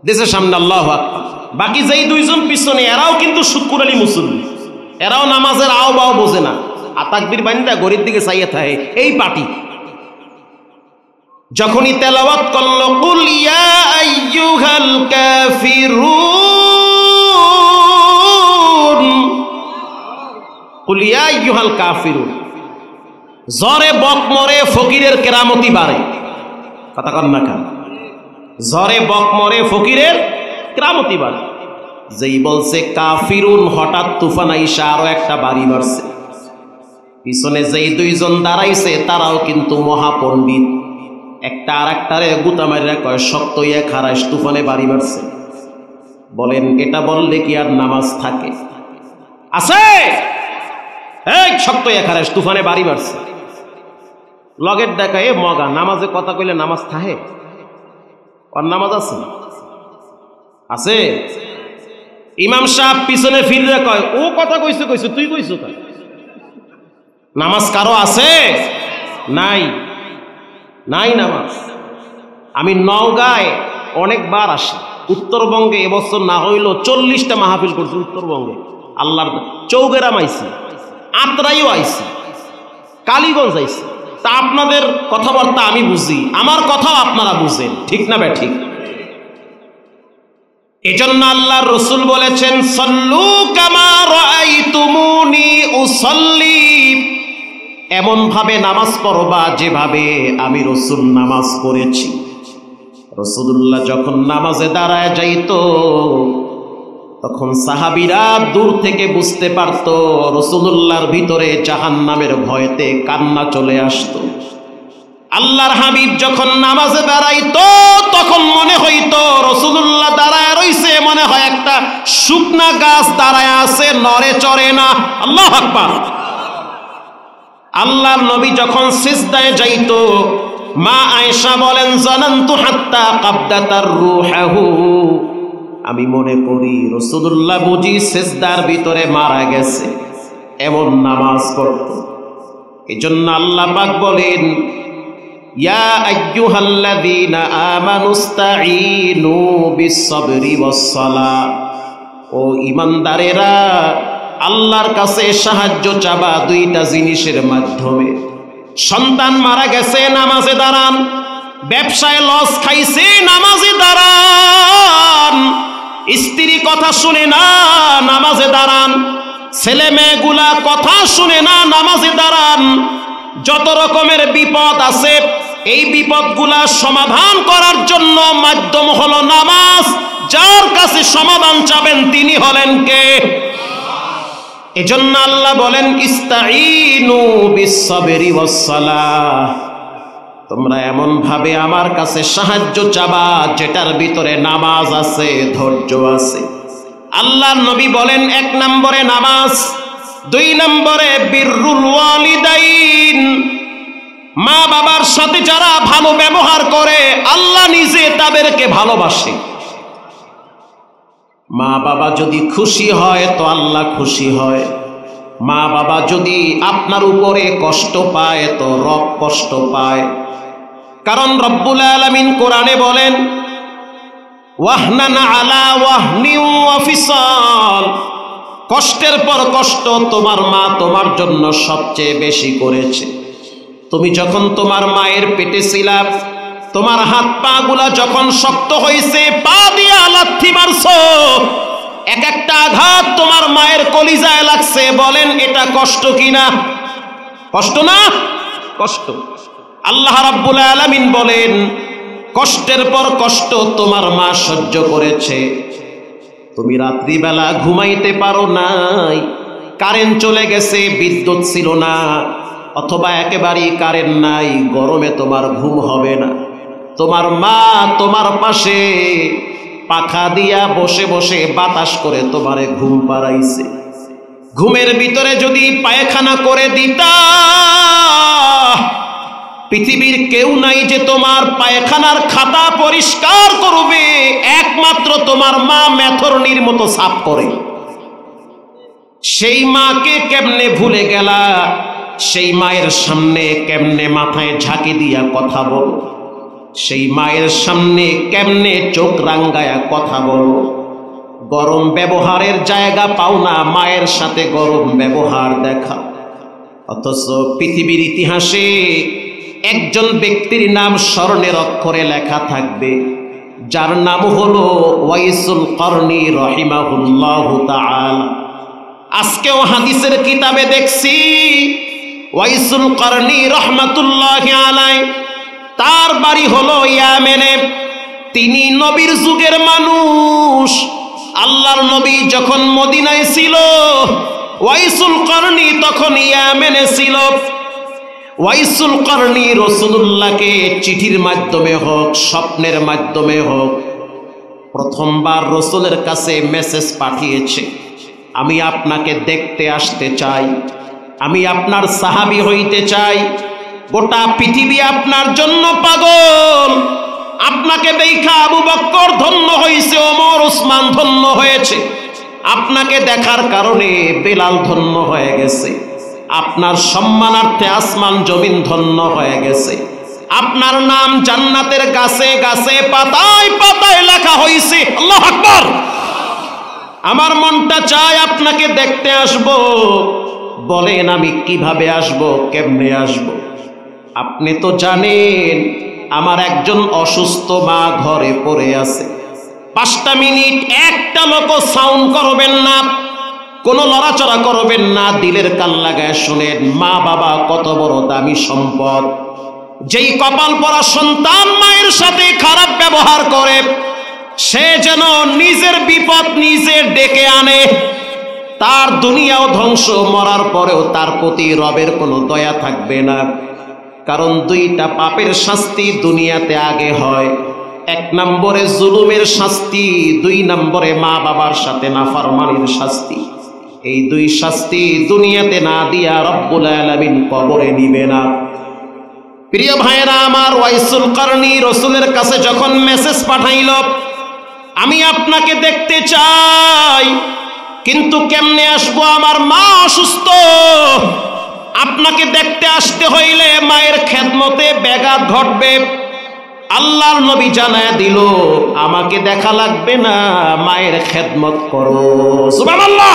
দেশের সামনে আল্লাহু আকবার। বাকি যেই 2 জন পিছনে, এরাও কিন্তু শুক্র আলী মুসল্লি, এরাও নামাজের আও বাও বোঝে না। তাকবীর বান্দা গরির দিকে চাইয়ে থাকে। এই পার্টি যখনই তেলাওয়াত করলো কুল ইয়া আইয়ুহাল কাফিরুন, কুল ইয়া আইয়ুহাল কাফিরুন, জ্বরে বক মরে ফকিরের কেরামতি বাড়ে। কথা কন না কেন? জ্বরে বক মরে ফকিরের কেরামতি বাড়ে। যেই বলছে কাফিরুন, হঠাৎ তুফান আইসা আরো একটা বাড়ি বাড়ছে। পিছনে যেই 2 জন দাঁড়াইছে তারাও কিন্তু মহাপণ্ডিত। একটা আর একটারে গুতা মারিয়া কয় শক্ত ইয়া খারাইস, তুফানে বাড়ি বাড়ছে। বলেন এটা বললে কি আর নামাজ থাকে? আছে? এই শক্ত ইয়া খারাইস, তুফানে বাড়ি বাড়ছে। লগের দেখা এ মগা, নামাজে কথা কইলে নামাজ থাকে? আর নামাজ আছে? আছে? ইমাম সাহেব পিছনে ফিরে কয় ও কথা কইছে কইছে, তুই কইছো কয়? নামাজ কারো আছে? নাই, নাই নামাজ। আমি নওগাঁয় অনেকবার আসি, উত্তরবঙ্গে এবছর না হইল 40টা মাহফিল করছি উত্তরবঙ্গে। আল্লাহর চৌগেরাম আইছি, আত্রাইও আইছি, কালীগঞ্জ আইছি। তা আপনাদের কথাবার্তা আমি বুঝি, আমার কথাও আপনারা বুঝেন, ঠিক না ভাই? ঠিক। এজন্য আল্লাহর রাসূল বলেছেন সাল্লু কামা রাআইতুমুনি উসাল্লি, এমন ভাবে নামাজ পড়বা যেভাবে আমি রাসূল নামাজ পড়েছি। রাসূলুল্লাহ যখন নামাজে দাঁড়ায় যাইতো তখন সাহাবীরা দূর থেকে বুঝতে পারত রাসূলুল্লাহর ভিতরে জাহান্নামের ভয়তে কান্না চলে আসতো। আল্লাহর হাবিব যখন নামাজে দাঁড়াইতো তখন মনে হইতো রাসূলুল্লাহ দাঁড়ায় রইছে, মনে হয় একটা শুকনা গাছ দাঁড়ায় আছে, নড়ে চড়ে না। আল্লাহু আকবার। আল্লাহর নবী যখন সিজদায় যাইতো, মা আয়েশা বলেন জানান্তু হাত্তা কাবদাতার রূহাহু, আমি মনে করি রাসূলুল্লাহ বুঝি সিজদার ভিতরে মারা গেছে, এমন নামাজ পড়তো। এজন্য আল্লাহ পাক বলেন ইয়া আইয়ুহাল্লাযীনা আমানুস্তাঈনু বিস-সাবরি ওয়াস-সালাহ, ও ঈমানদারেরা আল্লাহর কাছে সাহায্য চাবা 2টা জিনিসের মাধ্যমে। সন্তান মারা গেছে, নামাজে দাঁড়ান। ব্যবসায় লস খাইছে, নামাজে দাঁড়ান। স্ত্রী কথা শুনে না, নামাজে দাঁড়ান। ছেলে মেয়েগুলা কথা শুনে না, নামাজে দাঁড়ান। যত রকমের বিপদ আছে, এই বিপদগুলা সমাধান করার জন্য মাধ্যম হলো নামাজ। যার কাছে সমাধান চাবেন তিনি হলেন কে? এজন্য আল্লাহ বলেন ইস্তাঈনু বিস-সাবরি ওয়াস-সালাহ, তোমরা এমন ভাবে আমার কাছে সাহায্য চাবা যেটার ভিতরে নামাজ আছে, ধৈর্য আছে। আল্লাহর নবী বলেন 1 নম্বরে নামাজ, 2 নম্বরে বিররুল ওয়ালিদাইন, মা বাবার সাথে যারা ভালো ব্যবহার করে আল্লাহ নিজে তাদেরকে ভালোবাসে। মা বাবা যদি খুশি হয় তো আল্লাহ খুশি হয়। মা বাবা যদি আপনার উপরে কষ্ট পায় তো রব কষ্ট পায়। কারণ রব্বুল আলামিন কোরআনে বলেন ওয়াহনান আলা ওয়াহনি ওয়া ফিসাল, কষ্টের পর কষ্ট তোমার মা তোমার জন্য সবচেয়ে বেশি করেছে। তুমি যখন তোমার মায়ের পেটে ছিলা, তোমার হাত পা গুলা যখন শক্ত হয়েছে, পা দিয়া লাথি মারছো, এক একটা আঘাত তোমার মায়ের কলিজায় লাগছে। বলেন এটা কষ্ট কিনা? কষ্ট না? কষ্ট। আল্লাহ রাব্বুল আলামিন বলেন কষ্টের পর কষ্ট তোমার মা সহ্য করেছে। তুমি রাত্রিবেলা ঘুমাইতে পারো নাই, কারেন্ট চলে গেছে, বিদ্যুৎ ছিল না, অথবা একেবারেই কারেন্ট নাই, গরমে তোমার ঘুম হবে না। তোমার মা তোমার পাশে পাখা দিয়া বসে বসে বাতাস করে তোমারে ঘুম পাড়াইছে। ঘুমের ভিতরে যদি পায়খানা করে দিতা, পৃথিবীর কেউ নাই যে তোমার পায়খানার খাতা পরিষ্কার করবে, একমাত্র তোমার মা মেথরনির মতো সাফ করে। সেই মাকে কেমনে ভুলে গেলা? সেই মায়ের সামনে কেমনে মাথায় ঝাঁকি দিয়া কথা বলো? সেই মায়ের সামনে কেমনে চোখ রাঙ্গায়া কথা বলো? গরম ব্যবহারের জায়গা পাও না, মায়ের সাথে গরম ব্যবহার দেখা। অথচ পৃথিবীর ইতিহাসে একজন ব্যক্তির নাম স্বর্ণের অক্ষরে লেখা থাকবে, যার নাম হলো ওয়াইসুল করনী রহিমাহুল্লাহু তাআলা। আজকেও হাদিসের কিতাবে দেখছি ওয়াইসুল করনী রহমাতুল্লাহি আলাইহি, তার বাড়ি হলো ইয়ামেনে। তিনি নবীর যুগের মানুষ। আল্লাহর নবী যখন মদিনায় ছিল, ওয়াইসুল করনী তখন ইয়ামেনে ছিল। ওয়াইসুল করনী রাসূলুল্লাহকে চিঠির মাধ্যমে হোক, স্বপ্নের মাধ্যমে হোক, প্রথমবার রাসূলের কাছে মেসেজ পাঠিয়েছে, আমি আপনাকে দেখতে আসতে চাই, আমি আপনার সাহাবী হইতে চাই, গোটা পৃথিবী আপনার জন্য পাগল, আপনাকে দেখা আবু বকর ধন্য হয়েছে, ওমর ওসমান ধন্য হয়েছে, আপনাকে দেখার কারণে বেলাল ধন্য হয়ে গেছে, আপনার সম্মানার্থে আসমান জমিন ধন্য হয়ে গেছে, আপনার নাম জান্নাতের গাছে গাছে পাতায় পাতায় লেখা হয়েছে। আল্লাহু আকবার। আমার মনটা চায় আপনাকে দেখতে আসব। বলেন আমি কিভাবে আসব, কেমনে আসব? আপনি তো জানেন আমার একজন অসুস্থ মা ঘরে পড়ে আছে। 5টা মিনিট একটা লোক সাউন্ড করবেন না, কোনো লড়াচড়া করবেন না, দিলের কান লাগায় শুনেন। মা বাবা কত বড় দামি সম্পদ। যেই কপাল পরা সন্তান মায়ের সাথে খারাপ ব্যবহার করে, সে যেন নিজের বিপদ নিজে ডেকে আনে। তার দুনিয়াও ধ্বংস, মরার পরেও তার প্রতি রবের কোনো দয়া থাকবে না। কারণ 2টা পাপের শাস্তি দুনিয়াতে আগে হয়। 1 নম্বরে জুলুমের শাস্তি, 2 নম্বরে মা বাবার সাথে নাফরমানির শাস্তি। এই 2 শাস্তি দুনিয়াতে না দিয়া রব্বুল আলামিন কবরে নিবে না। প্রিয় ভাইরা আমার, ওয়াইসুল করনী রাসূলের কাছে যখন মেসেজ পাঠাইল, আমি আপনাকে দেখতে চাই, কিন্তু কেমনে আসবো? আমার মা অসুস্থ, আপনাকে দেখতে আসতে হইলে মায়ের খেদমতে ব্যাঘাত ঘটবে। আল্লাহর নবী জানায় দিল, আমাকে দেখা লাগবে না, মায়ের খেদমত করো। সুবহানাল্লাহ।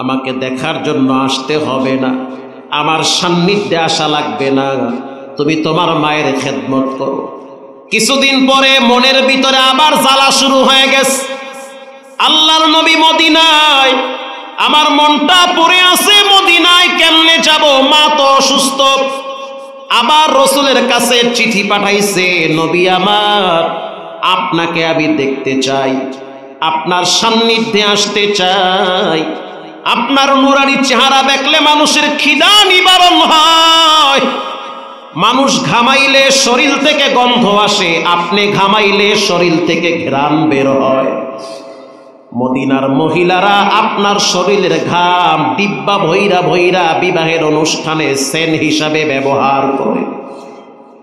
আমাকে দেখার জন্য আসতে হবে না, আমার সান্নিধ্যে আসা লাগবে না, তুমি তোমার মায়ের খেদমত করো। কিছুদিন পরে মনের ভিতরে আবার জ্বালা শুরু হয়ে গেছে। আল্লাহর নবী মদিনায়, আমার মনটা পড়ে আছে মদিনায় কেমনে যাব, মা তো অসুস্থ। আবার রাসূলের কাছে চিঠি পাঠাইছে, নবী আমার, আপনাকে আমি দেখতে চাই, আপনার সান্নিধ্যে আসতে চাই। আপনার নুরানি চেহারা দেখলে মানুষের খিদা নিবারণ হয়। মানুষ ঘামাইলে শরীর থেকে গন্ধ আসে, আপনি ঘামাইলে শরীর থেকে ঘ্রাণ বের হয়। মদিনার মহিলারা আপনার শরীরের ঘাম ডিব্বা ভৈরা ভৈরা বিবাহের অনুষ্ঠানে সেন হিসাবে ব্যবহার করে।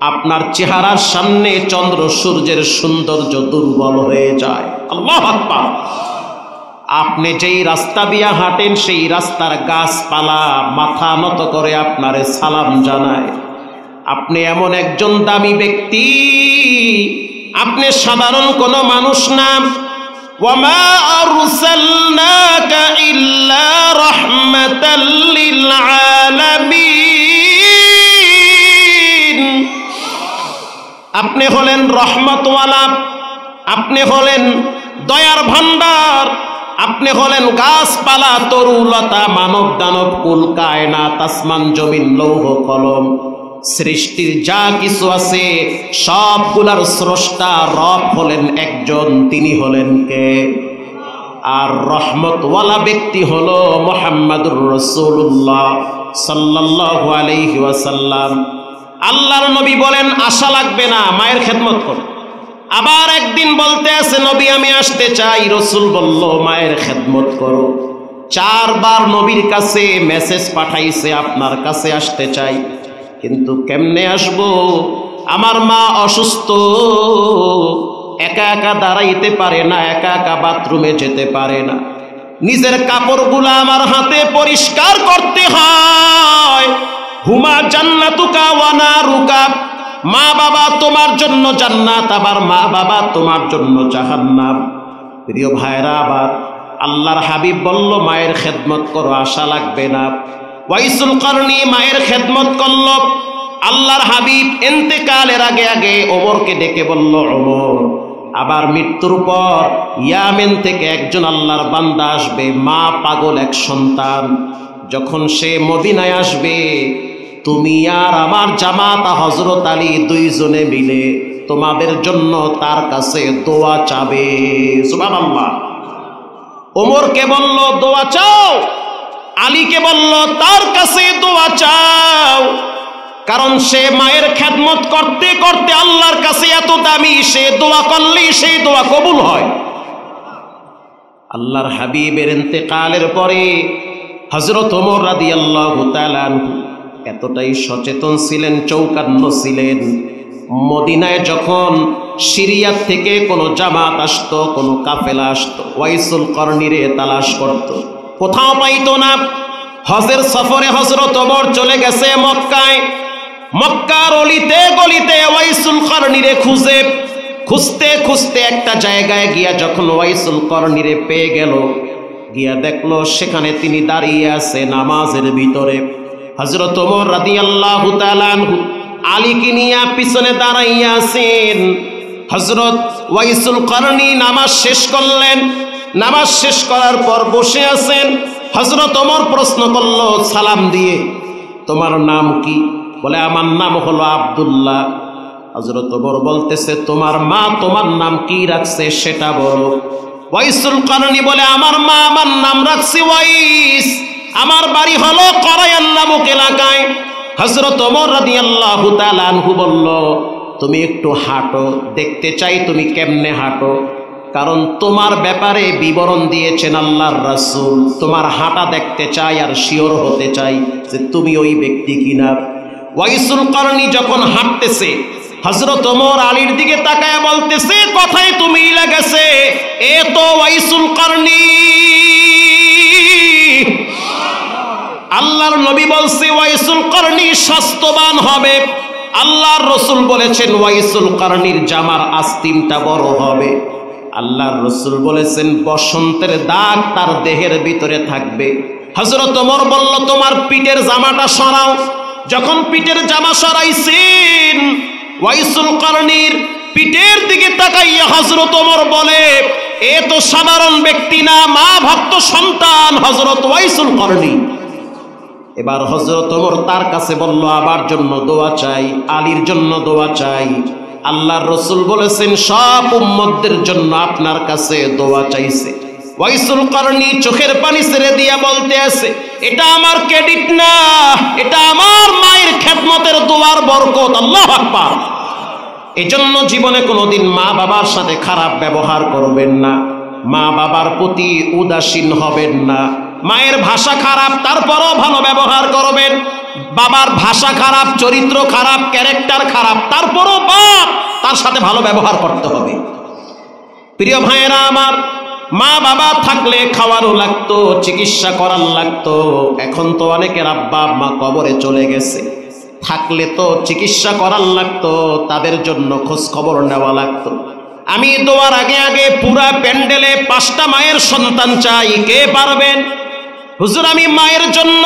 আপনার চেহারার সামনে চন্দ্র সূর্যের সৌন্দর্য দুর্বল হয়ে যায়। আল্লাহু আকবার। আপনি যেই রাস্তা দিয়া হাঁটেন, সেই রাস্তার গাছপালা মাথা নত করে আপনারে সালাম জানায়। আপনি এমন একজন দামি ব্যক্তি, আপনি সাধারণ কোনো মানুষ না। ওয়ামা আরসালনাকা ইল্লা রাহমাতাল লিল আলামিন। আপনি হলেন রহমতওয়ালা, আপনি হলেন দয়ার ভান্ডার, আপনি হলেন গাছপালা তরুলতা মানব দানব কুল কায়নাত আসমান জমিন লৌহ কলম সৃষ্টির যা কিছু আছে সবগুলার স্রষ্টা রব হলেন একজন, তিনি হলেন কে? আর রহমতওয়ালা ব্যক্তি হলো মুহাম্মাদুর রাসূলুল্লাহ সাল্লাল্লাহু আলাইহি ওয়াসাল্লাম। আল্লাহর নবী বলেন আশা লাগবে না, মায়ের খেদমত করো। আবার একদিন বলতে আছে নবী আমি আসতে চাই, রাসূল বলল মায়ের খেদমত করো। 4 বার নবীর কাছে মেসেজ পাঠাইছে আপনার কাছে আসতে চাই, কিন্তু কেমনে আসবো? আমার মা অসুস্থ, একা একা দাঁড়াইতে পারে না, একা একা বাথরুমে যেতে পারে না, নিজের কাপড়গুলো আমার হাতে পরিষ্কার করতে হয়। হুমা জান্নাতুকা ওয়া নারুকা, মা বাবা তোমার জন্য জান্নাত, আবার মা বাবা তোমার জন্য জাহান্নাম। প্রিয় ভাইরা, আবার আল্লাহর হাবিব বলল মায়ের খেদমত করো, আশা লাগবে না। ওয়াইসুল করনি মায়ের খেদমত করল। আল্লাহর হাবিব ইন্তেকালের আগে আগে ওমরকে ডেকে বলল ওমর, আবার মৃত্যুর পর ইয়ামেন থেকে একজন আল্লাহর বান্দা আসবে, মা পাগল এক সন্তান, যখন সে মদিনায় আসবে তুমি আর আমার জামাতা হযরত আলী দুইজনে মিলে তোমাদের জন্য তার কাছে দোয়া চাবে। সুবহানাল্লাহ। ওমরকে বলল দোয়া চাও, আলীকে বলল তার কাছে দোয়া চাও, কারণ সে মায়ের খেদমত করতে করতে আল্লাহর কাছে এত দামি, সে দোয়া করলেই সেই দোয়া কবুল হয়। আল্লাহর হাবিবের ইন্তেকালের পরে হযরত ওমর রাদিয়াল্লাহু তাআলা আনহু এতটাই সচেতন ছিলেন, চৌকান্ন ছিলেন। মদিনায় যখন সিরিয়া থেকে কোনো জামাত আসতো, কোনো কাফেলা আসতো, ওয়াইসুল করনিরে তালাশ করত, কোথাও পাইতো না। হজের সফরে হযরত ওমর চলে গেছে মক্কায়, মক্কার অলিতে গলিতে ওয়াইসুল করনিরে খুঁজে, খুঁজতে খুঁজতে একটা জায়গায় গিয়া যখন ওয়াইসুল করনিরে পেয়ে গেল, গিয়া দেখলো সেখানে তিনি দাঁড়িয়ে আছে নামাজের ভিতরে। হযরত ওমর রাদিয়াল্লাহু তাআলা আনহু আলীকে নিয়ে পিছনে দাঁড়াইয়া আছেন। হযরত ওয়াইসুল করনি নামাজ শেষ করলেন, নামাজ শেষ করার পর বসে আছেন। হযরত ওমর প্রশ্ন করলো সালাম দিয়ে, তোমার নাম কি? বলে আমার নাম হলো আব্দুল্লাহ। হযরত ওমর বলতেছে তোমার মা তোমার নাম কি রাখছে সেটা বলো। ওয়াইসুল করনি বলে আমার মা আমার নাম রাখছে ওয়াইস, আমার বাড়ি হলো করায়ান নামক এলাকায়। হযরত ওমর রাদিয়াল্লাহু তাআলা আনহু বলল তুমি একটু হাঁটো, দেখতে চাই তুমি কেমনে হাঁটো, কারণ তোমার ব্যাপারে বিবরণ দিয়েছেন আল্লাহর রাসূল, তোমার হাঁটা দেখতে চাই আর শিওর হতে চাই যে তুমি ওই ব্যক্তি কিনা। ওয়াইসুল করনি যখন হাঁটতেছে হযরত ওমর আলীর দিকে তাকায় বলতেছে কথাই তো মিল গেছে, এ তো ওয়াইসুল করনি। আল্লাহর নবী বলছে ওয়াইসুল করনি স্বাস্থ্যবান হবে, আল্লাহর রাসূল বলেছেন ওয়াইসুল করনির জামার আস্তিনটা বড় হবে, আল্লাহর রাসূল বলেছেন বসন্তের দাগ তার দেহের ভিতরে থাকবে। হযরত ওমর বলল তোমার পিঠের জামাটা সরাও। যখন পিঠের জামা সরাইছেন ওয়াইসুল করনির পিঠের দিকে তাকাইয়া হযরত ওমর বলে এ তো সাধারণ ব্যক্তি না, মা ভক্ত সন্তান হযরত ওয়াইসুল করনি। এবার হযরত ওমর তার কাছে বলল আবার জন্য দোয়া চাই, আলীর জন্য দোয়া চাই। আল্লাহর রাসূল বলেছেন সব উম্মতদের জন্য আপনার কাছে দোয়া চাইছে। ওয়াইসুল করনি চোখের পানি ছেড়ে দিয়া বলতে আছে এটা আমার ক্রেডিট না, এটা আমার মায়ের খেদমতের দোয়ার বরকত। আল্লাহু আকবার। এজন্য জীবনে কোনোদিন মা বাবার সাথে খারাপ ব্যবহার করবেন না, মা বাবার প্রতি উদাসীন হবেন না। মায়ের ভাষা খারাপ তারপরও ভালো ব্যবহার করবেন, বাবার ভাষা খারাপ, চরিত্র খারাপ, ক্যারেক্টার খারাপ, তারপরও বাপ তার সাথে ভালো ব্যবহার করতে হবে। প্রিয় ভাইয়েরা আমার, মা বাবা থাকলে খাওয়ারও লাগতো, চিকিৎসা করার লাগতো। এখন তো অনেকের আব্বা মা কবরে চলে গেছে, থাকলে তো চিকিৎসা করার লাগতো, তাদের জন্য খোঁজ খবর নেওয়া লাগতো। আমি দোয়ার আগে আগে পুরা প্যান্ডেলে 5টা মায়ের সন্তান চাই, কে পারবেন? হুজুর আমি মায়ের জন্য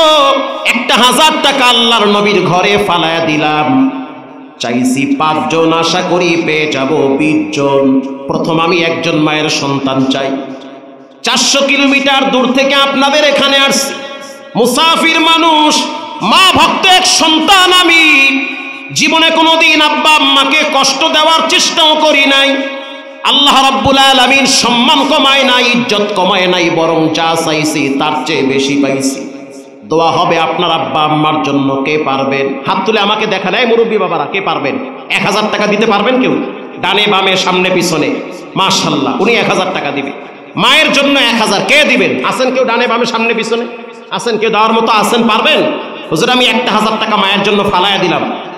1000 টাকা আল্লাহর নবীর ঘরে ফালায়া দিলাম, চাইছি 5 জন, আশা করি পেয়ে যাব 20 জন। প্রথম আমি একজন মায়ের সন্তান চাই। 400 কিলোমিটার দূর থেকে আপনাদের এখানে আসছি, মুসাফির মানুষ, মা ভক্ত এক সন্তান আমি। জীবনে কোনোদিন আব্বা আম্মাকে কষ্ট দেওয়ার চেষ্টাও করি নাই। আল্লাহ রাব্বুল আলামিন সম্মান কমায় নাই, ইজ্জত কমায় নাই, বরং যা চাইছি তার চেয়ে বেশি পাইছি। দোয়া হবে আপনার আব্বা আম্মার জন্য। কে পারবেন? হাত তুলে আমাকে দেখা নেয় মুরব্বী বাবারা, কে পারবেন? 1000 টাকা দিতে পারবেন কেউ? ডানে বামে সামনে পিছনে, মাশাআল্লাহ, উনি 1000 টাকা দিবে। মায়ের জন্য 1000 কে দিবেন? আছেন কেউ ডানে বামে সামনে পিছনে? আছেন কেউ দেওয়ার মতো? আছেন? পারবেন? হুজুর আমি 1000 টাকা মায়ের জন্য ফালায়া দিলাম।